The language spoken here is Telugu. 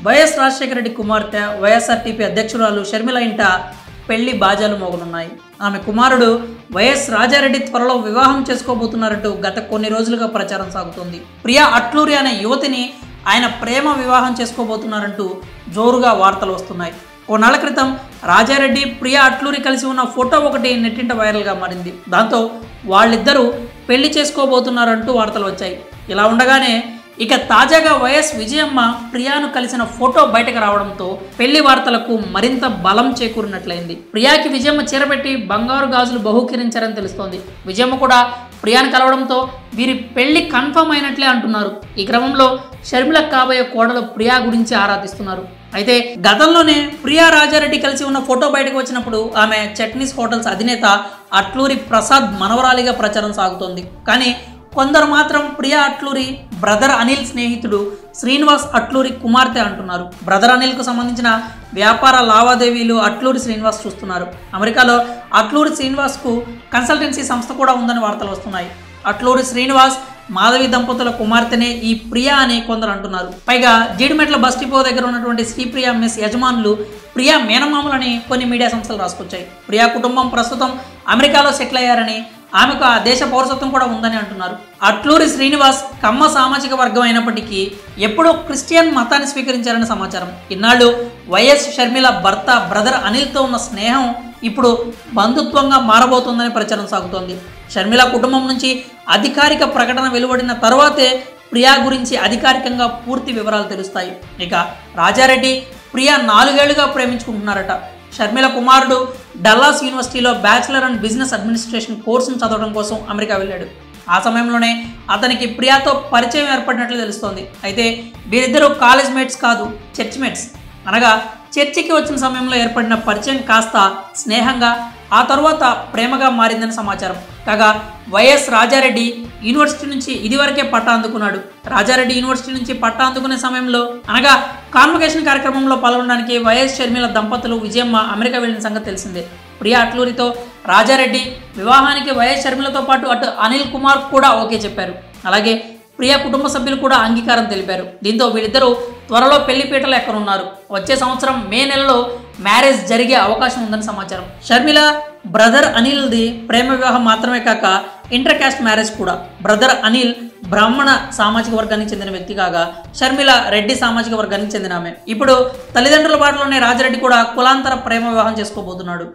వైఎస్ రాజశేఖర రెడ్డి కుమార్తె వైఎస్ఆర్టీపీ అధ్యక్షురాలు షర్మిల ఇంట పెళ్లి బాజాలు మోగనున్నాయి. ఆమె కుమారుడు వైఎస్ రాజారెడ్డి త్వరలో వివాహం చేసుకోబోతున్నారంటూ గత కొన్ని రోజులుగా ప్రచారం సాగుతోంది. ప్రియా అట్లూరి అనే యువతిని ఆయన ప్రేమ వివాహం చేసుకోబోతున్నారంటూ జోరుగా వార్తలు వస్తున్నాయి. కొన్నాళ్ల క్రితం రాజారెడ్డి ప్రియా అట్లూరి కలిసి ఉన్న ఫోటో ఒకటి నెట్టింట వైరల్గా మారింది. దాంతో వాళ్ళిద్దరూ పెళ్లి చేసుకోబోతున్నారంటూ వార్తలు వచ్చాయి. ఇలా ఉండగానే ఇక తాజాగా వైఎస్ విజయమ్మ ప్రియాను కలిసిన ఫోటో బయటకు రావడంతో పెళ్లి వార్తలకు మరింత బలం చేకూరినట్లయింది. ప్రియాకి విజయమ్మ చీరపెట్టి బంగారు గాజులు బహూకరించారని తెలుస్తోంది. విజయమ్మ కూడా ప్రియాను కలవడంతో వీరి పెళ్లి కన్ఫర్మ్ అయినట్లే అంటున్నారు. ఈ క్రమంలో షర్మిల కాబోయే కోడలు ప్రియా గురించి ఆరాధిస్తున్నారు. అయితే గతంలోనే ప్రియా రాజారెడ్డి కలిసి ఉన్న ఫోటో బయటకు వచ్చినప్పుడు ఆమె చట్నీస్ హోటల్స్ అధినేత అట్లూరి ప్రసాద్ మనవరాలిగా ప్రచారం సాగుతోంది. కానీ కొందరు మాత్రం ప్రియా అట్లూరి బ్రదర్ అనిల్ స్నేహితుడు శ్రీనివాస్ అట్లూరి కుమార్తె అంటున్నారు. బ్రదర్ అనిల్కు సంబంధించిన వ్యాపార లావాదేవీలు అట్లూరి శ్రీనివాస్ చూస్తున్నారు. అమెరికాలో అట్లూరి శ్రీనివాస్కు కన్సల్టెన్సీ సంస్థ కూడా ఉందని వార్తలు వస్తున్నాయి. అట్లూరి శ్రీనివాస్ మాధవి దంపతుల కుమార్తెనే ఈ ప్రియా అని కొందరు అంటున్నారు. పైగా జీడిమెట్ల బస్ డిపో దగ్గర ఉన్నటువంటి శ్రీప్రియా మెస్ యజమానులు ప్రియా మేనమామలని కొన్ని మీడియా సంస్థలు రాసుకొచ్చాయి. ప్రియా కుటుంబం ప్రస్తుతం అమెరికాలో సెటిల్ అయ్యారని, ఆమెకు ఆ దేశ పౌరసత్వం కూడా ఉందని అంటున్నారు. అట్లూరి శ్రీనివాస్ కమ్మ సామాజిక వర్గం అయినప్పటికీ ఎప్పుడో క్రిస్టియన్ మతాన్ని స్వీకరించారని సమాచారం. ఇన్నాళ్ళు వైఎస్ షర్మిల భర్త బ్రదర్ అనిల్తో ఉన్న స్నేహం ఇప్పుడు బంధుత్వంగా మారబోతోందని ప్రచారం సాగుతోంది. షర్మిల కుటుంబం నుంచి అధికారిక ప్రకటన వెలువడిన తర్వాతే ప్రియా గురించి అధికారికంగా పూర్తి వివరాలు తెలుస్తాయి. ఇక రాజారెడ్డి ప్రియా 4 ఏళ్లుగా ప్రేమించుకుంటున్నారట. షర్మిల కుమారుడు డల్లాస్ యూనివర్సిటీలో బ్యాచిలర్ అండ్ బిజినెస్ అడ్మినిస్ట్రేషన్ కోర్సును చదవడం కోసం అమెరికా వెళ్ళాడు. ఆ సమయంలోనే అతనికి ప్రియాతో పరిచయం ఏర్పడినట్లు తెలుస్తోంది. అయితే వీరిద్దరూ కాలేజ్ మేట్స్ కాదు, చర్చ్ మేట్స్. అనగా చర్చికి వచ్చిన సమయంలో ఏర్పడిన పరిచయం కాస్త స్నేహంగా ఆ తర్వాత ప్రేమగా మారిందని సమాచారం. కాగా వైఎస్ రాజారెడ్డి యూనివర్సిటీ నుంచి ఇదివరకే పట్టా అందుకున్నాడు. రాజారెడ్డి యూనివర్సిటీ నుంచి పట్టా అందుకునే సమయంలో అనగా కాన్వకేషన్ కార్యక్రమంలో పాల్గొనడానికి వైఎస్ షర్మిల దంపతులు విజయమ్మ అమెరికా వెళ్ళిన సంగతి తెలిసిందే. ప్రియా అట్లూరితో రాజారెడ్డి వివాహానికి వైఎస్ షర్మిలతో పాటు అటు అనిల్ కుమార్ కూడా ఓకే చెప్పారు. అలాగే ప్రియా కుటుంబ సభ్యులు కూడా అంగీకారం తెలిపారు. దీంతో వీళ్ళిద్దరూ త్వరలో పెళ్లిపీటలు ఎక్కనున్నారు. వచ్చే సంవత్సరం మే నెలలో మ్యారేజ్ జరిగే అవకాశం ఉందని సమాచారం. షర్మిల బ్రదర్ అనిల్ది ప్రేమ వివాహం మాత్రమే కాక ఇంటర్ క్యాస్ట్ మ్యారేజ్ కూడా. బ్రదర్ అనిల్ బ్రాహ్మణ సామాజిక వర్గానికి చెందిన వ్యక్తి కాగా షర్మిల రెడ్డి సామాజిక వర్గానికి చెందిన ఆమె. ఇప్పుడు తల్లిదండ్రుల బాటలోనే రాజారెడ్డి కూడా కులాంతర ప్రేమ వివాహం చేసుకోబోతున్నాడు.